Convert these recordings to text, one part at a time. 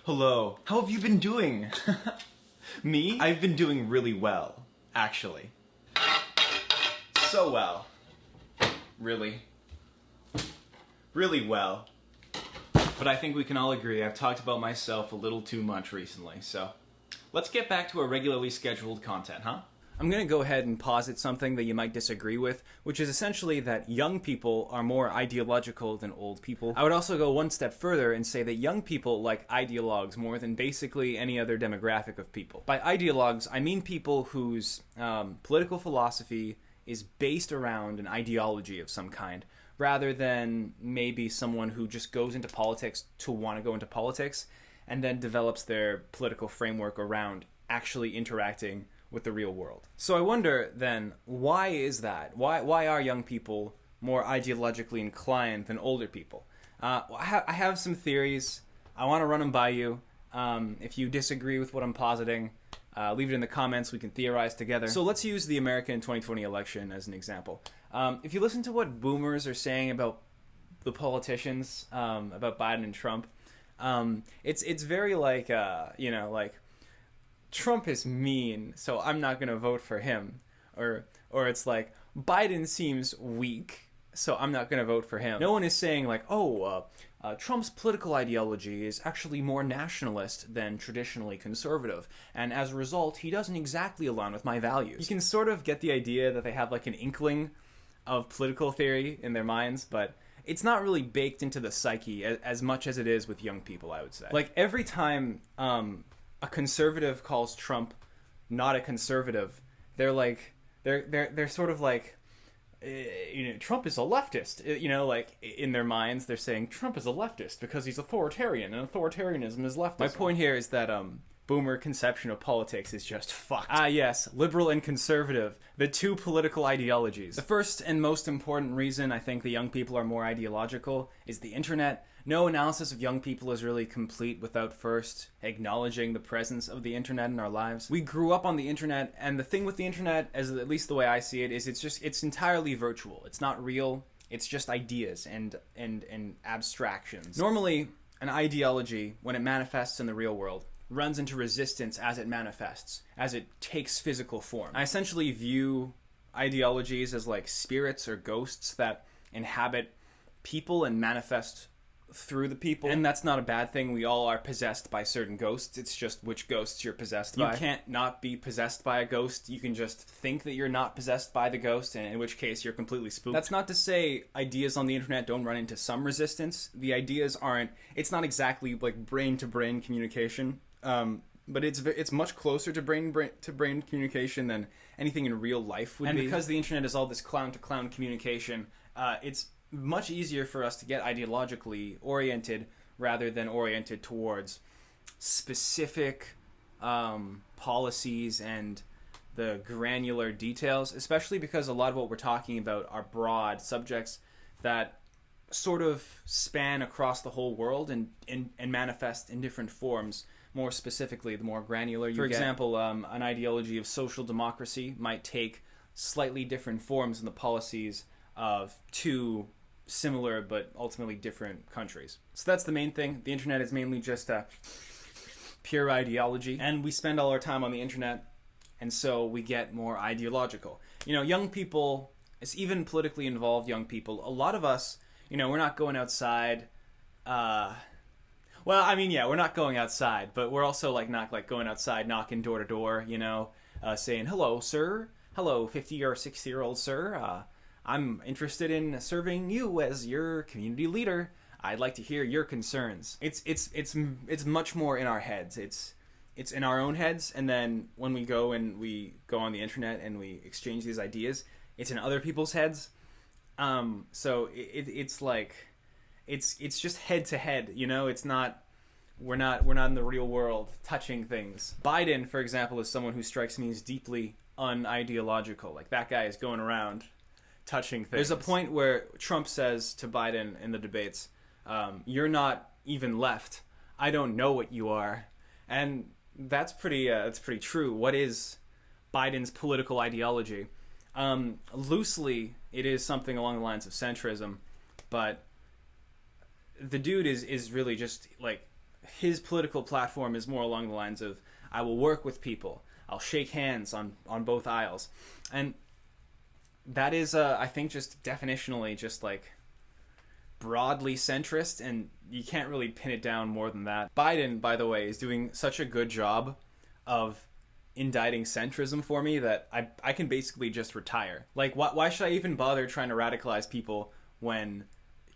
Hello. How have you been doing? Me? I've been doing really well, actually. So well. Really. Really well. But I think we can all agree I've talked about myself a little too much recently, so let's get back to our regularly scheduled content, huh? I'm going to go ahead and posit something that you might disagree with, which is essentially that young people are more ideological than old people. I would also go one step further and say that young people like ideologues more than basically any other demographic of people. By ideologues, I mean people whose political philosophy is based around an ideology of some kind, rather than maybe someone who just goes into politics to want to go into politics and then develops their political framework around actually interacting with the real world. So I wonder then, why is that? Why are young people more ideologically inclined than older people? I have some theories. I want to run them by you. If you disagree with what I'm positing, leave it in the comments. We can theorize together. So let's use the American 2020 election as an example. If you listen to what boomers are saying about the politicians, about Biden and Trump, it's very like, like, Trump is mean, so I'm not going to vote for him. Or it's like, Biden seems weak, so I'm not going to vote for him. No one is saying like, Trump's political ideology is actually more nationalist than traditionally conservative, and as a result, he doesn't exactly align with my values. You can sort of get the idea that they have like an inkling of political theory in their minds, but it's not really baked into the psyche as much as it is with young people, I would say. Like, every time a conservative calls Trump not a conservative, they're sort of like, Trump is a leftist. Like, in their minds, they're saying Trump is a leftist because he's authoritarian, and authoritarianism is leftist. My point here is that boomer conception of politics is just fucked. Ah, yes, liberal and conservative, the two political ideologies. The first and most important reason I think the young people are more ideological is the internet. No analysis of young people is really complete without first acknowledging the presence of the internet in our lives. We grew up on the internet, and the thing with the internet, as at least the way I see it, is it's entirely virtual. It's not real. It's just ideas and abstractions. Normally, an ideology, when it manifests in the real world, runs into resistance as it manifests, as it takes physical form. I essentially view ideologies as like spirits or ghosts that inhabit people and manifest through the people. And that's not a bad thing. We all are possessed by certain ghosts. It's just which ghosts you're possessed by. You can't not be possessed by a ghost. You can just think that you're not possessed by the ghost, and in which case you're completely spooked. That's not to say ideas on the internet don't run into some resistance. The ideas aren't, it's not exactly like brain-to-brain communication. But it's much closer to brain communication than anything in real life would be. And because the internet is all this clown-to-clown communication, it's much easier for us to get ideologically oriented rather than oriented towards specific policies and the granular details, especially because a lot of what we're talking about are broad subjects that sort of span across the whole world and manifest in different forms. More specifically, the more granular you get. For example, an ideology of social democracy might take slightly different forms in the policies of two similar but ultimately different countries. So that's the main thing. The internet is mainly just pure ideology, and we spend all our time on the internet, and so we get more ideological. Young people, it's even politically involved young people, a lot of us, we're not going outside, well, I mean, yeah, we're not going outside, but we're also not going outside knocking door to door, saying, hello, sir, hello, 50 or 60-year-old sir, I'm interested in serving you as your community leader. I'd like to hear your concerns. It's much more in our heads. It's in our own heads, and then when we go on the internet and we exchange these ideas, it's in other people's heads. So it's like it's just head to head. It's not. We're not in the real world touching things. Biden, for example, is someone who strikes me as deeply unideological. Like, that guy is going around touching things. There's a point where Trump says to Biden in the debates, you're not even left. I don't know what you are. And that's pretty true. What is Biden's political ideology? Loosely, it is something along the lines of centrism, but the dude is really just like his political platform is more along the lines of, I will work with people, I'll shake hands on both aisles. And that is, I think, just definitionally just like broadly centrist, and you can't really pin it down more than that. Biden, by the way, is doing such a good job of indicting centrism for me that I can basically just retire. Like, why should I even bother trying to radicalize people when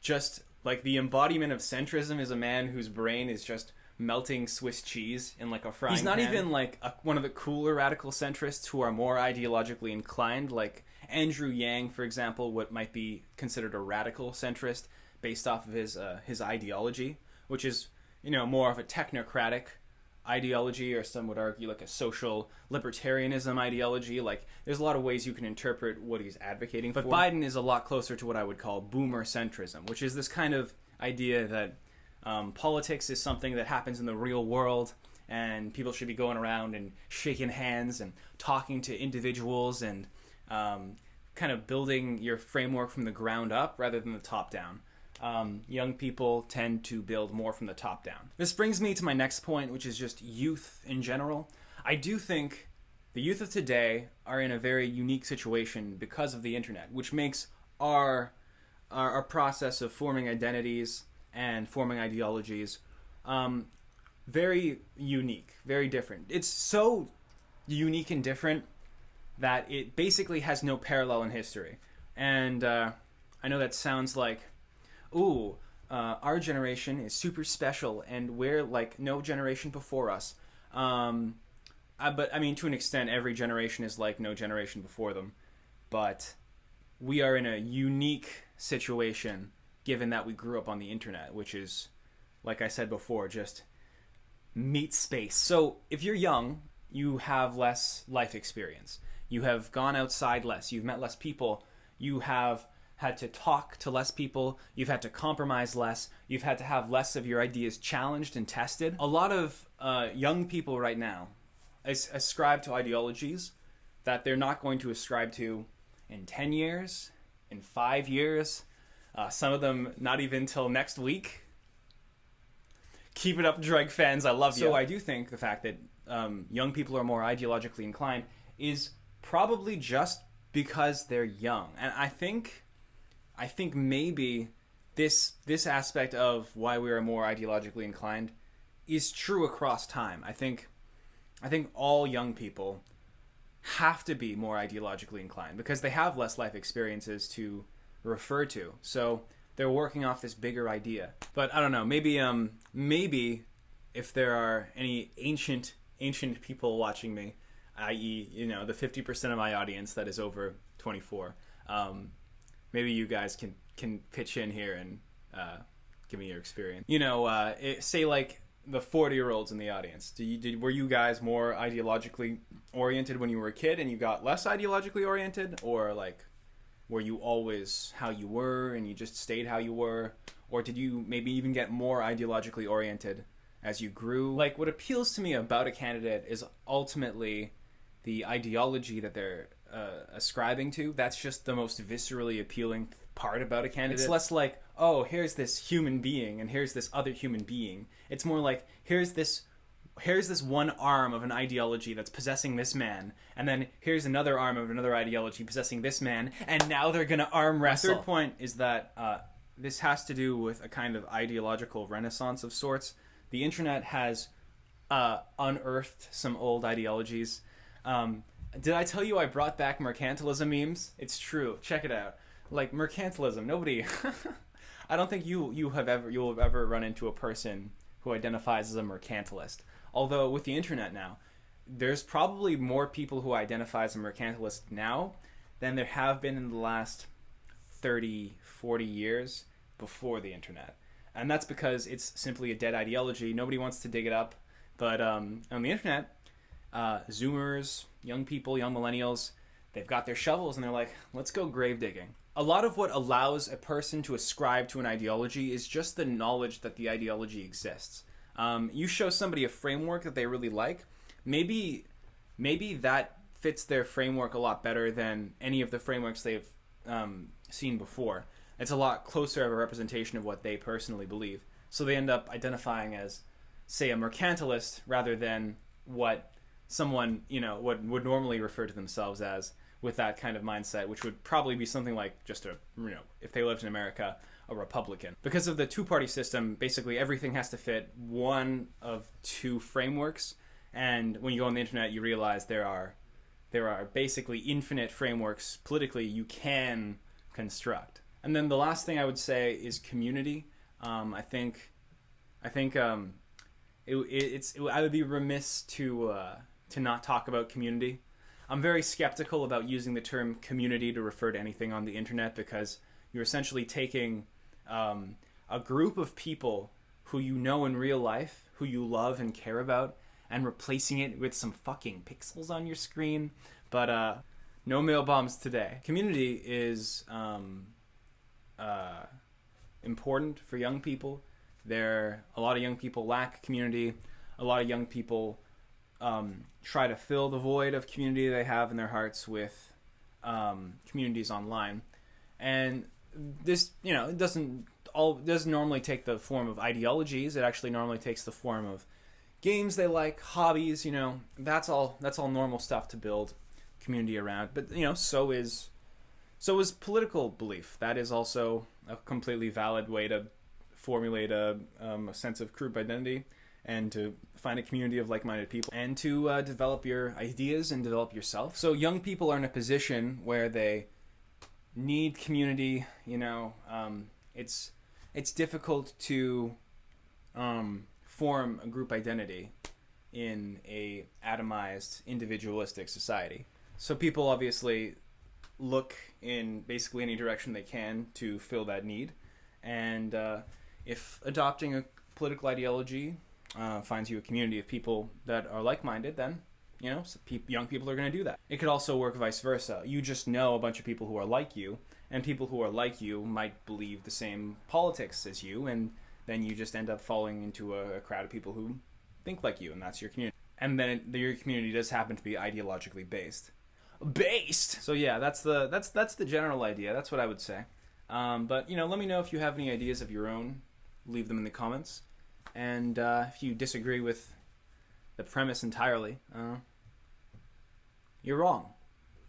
just, like, the embodiment of centrism is a man whose brain is just melting Swiss cheese in, like, a frying pan? He's not even, like, one of the cooler radical centrists who are more ideologically inclined, like Andrew Yang, for example, what might be considered a radical centrist based off of his ideology, which is, you know, more of a technocratic ideology, or some would argue like a social libertarianism ideology. Like, there's a lot of ways you can interpret what he's advocating for. But Biden is a lot closer to what I would call boomer centrism, which is this kind of idea that politics is something that happens in the real world, and people should be going around and shaking hands and talking to individuals and kind of building your framework from the ground up rather than the top down. Young people tend to build more from the top down. This brings me to my next point, which is just youth in general. I do think the youth of today are in a very unique situation because of the internet, which makes our process of forming identities and forming ideologies very unique, very different. It's so unique and different that it basically has no parallel in history. And I know that sounds like, ooh, our generation is super special and we're like no generation before us. But I mean, to an extent, every generation is like no generation before them. But we are in a unique situation given that we grew up on the internet, which is, like I said before, just meat space. So if you're young, you have less life experience. You have gone outside less. You've met less people. You have had to talk to less people. You've had to compromise less. You've had to have less of your ideas challenged and tested. A lot of young people right now ascribe to ideologies that they're not going to ascribe to in 10 years, in 5 years, some of them not even till next week. Keep it up, Drake fans. I love you. So I do think the fact that young people are more ideologically inclined is probably just because they're young. And I think maybe this aspect of why we are more ideologically inclined is true across time. I think all young people have to be more ideologically inclined because they have less life experiences to refer to. So they're working off this bigger idea. But I don't know, maybe if there are any ancient people watching me, i.e., you know, the 50% of my audience that is over 24, maybe you guys can pitch in here and give me your experience. You know, say like the 40-year-olds in the audience. Were you guys more ideologically oriented when you were a kid and you got less ideologically oriented? Or like, were you always how you were and you just stayed how you were? Or did you maybe even get more ideologically oriented as you grew? Like, what appeals to me about a candidate is ultimately the ideology that they're ascribing to. That's just the most viscerally appealing part about a candidate. It's less like, oh, here's this human being and here's this other human being. It's more like, here's this one arm of an ideology that's possessing this man, and then here's another arm of another ideology possessing this man, and now they're gonna arm wrestle. My third point is that this has to do with a kind of ideological renaissance of sorts. The internet has unearthed some old ideologies. Did I tell you I brought back mercantilism memes? It's true. Check it out. Like, mercantilism, nobody... I don't think you'll have ever run into a person who identifies as a mercantilist. Although, with the internet now, there's probably more people who identify as a mercantilist now than there have been in the last 30, 40 years before the internet. And that's because it's simply a dead ideology. Nobody wants to dig it up. But on the internet, Zoomers, young people, young millennials, they've got their shovels and they're like, let's go grave digging. A lot of what allows a person to ascribe to an ideology is just the knowledge that the ideology exists. You show somebody a framework that they really like, maybe that fits their framework a lot better than any of the frameworks they've seen before. It's a lot closer of a representation of what they personally believe. So they end up identifying as say, a mercantilist rather than what someone, what would normally refer to themselves as with that kind of mindset, which would probably be something like just if they lived in America, a Republican. Because of the two-party system, basically everything has to fit one of two frameworks, and when you go on the internet, you realize there are basically infinite frameworks politically you can construct. And then the last thing I would say is community. I think I would be remiss to not talk about community. I'm very skeptical about using the term community to refer to anything on the internet, because you're essentially taking a group of people who you know in real life, who you love and care about, and replacing it with some fucking pixels on your screen. But no mail bombs today. Community is important for young people. A lot of young people lack community. A lot of young people try to fill the void of community they have in their hearts with communities online. And this, it doesn't normally take the form of ideologies. It actually normally takes the form of games they like, hobbies. That's all normal stuff to build community around. But so is political belief. That is also a completely valid way to formulate a sense of group identity, and to find a community of like-minded people, and to develop your ideas and develop yourself. So young people are in a position where they need community. It's difficult to form a group identity in a atomized, individualistic society. So people obviously look in basically any direction they can to fill that need. And if adopting a political ideology finds you a community of people that are like-minded, then young people are going to do that. It could also work vice versa. You just know a bunch of people who are like you, and people who are like you might believe the same politics as you, and then you just end up falling into a crowd of people who think like you, and that's your community. And then your community does happen to be ideologically based. So yeah, that's the general idea. That's what I would say. But let me know if you have any ideas of your own. Leave them in the comments. And if you disagree with the premise entirely, you're wrong.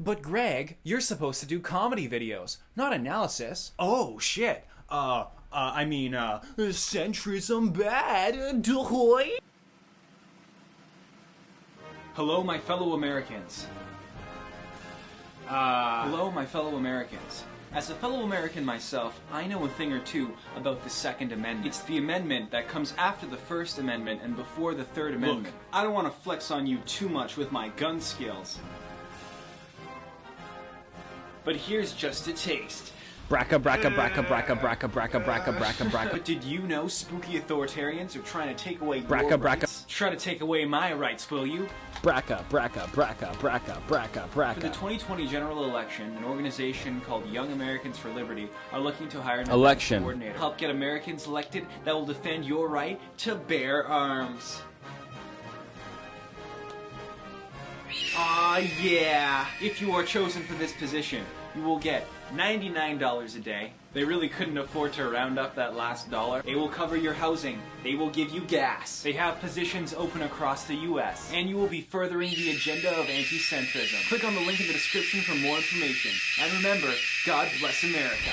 But Greg, you're supposed to do comedy videos, not analysis. Oh shit. Centrism bad. Doy. Hello, my fellow Americans. As a fellow American myself, I know a thing or two about the Second Amendment. It's the amendment that comes after the First Amendment and before the Third Amendment. Look, I don't want to flex on you too much with my gun skills, but here's just a taste. Bracka, bracka, bracka, bracka, bracka, bracka, bracka, bracka, bracka. But did you know spooky authoritarians are trying to take away your rights? Try to take away my rights, will you? Bracka, bracka, bracka, bracka, bracka, bracka. For the 2020 general election, an organization called Young Americans for Liberty are looking to hire an election coordinator. Help get Americans elected that will defend your right to bear arms. Yeah. If you are chosen for this position, you will get $99 a day. They really couldn't afford to round up that last dollar. They will cover your housing. They will give you gas. They have positions open across the U.S. And you will be furthering the agenda of anti-centrism. Click on the link in the description for more information. And remember, God bless America.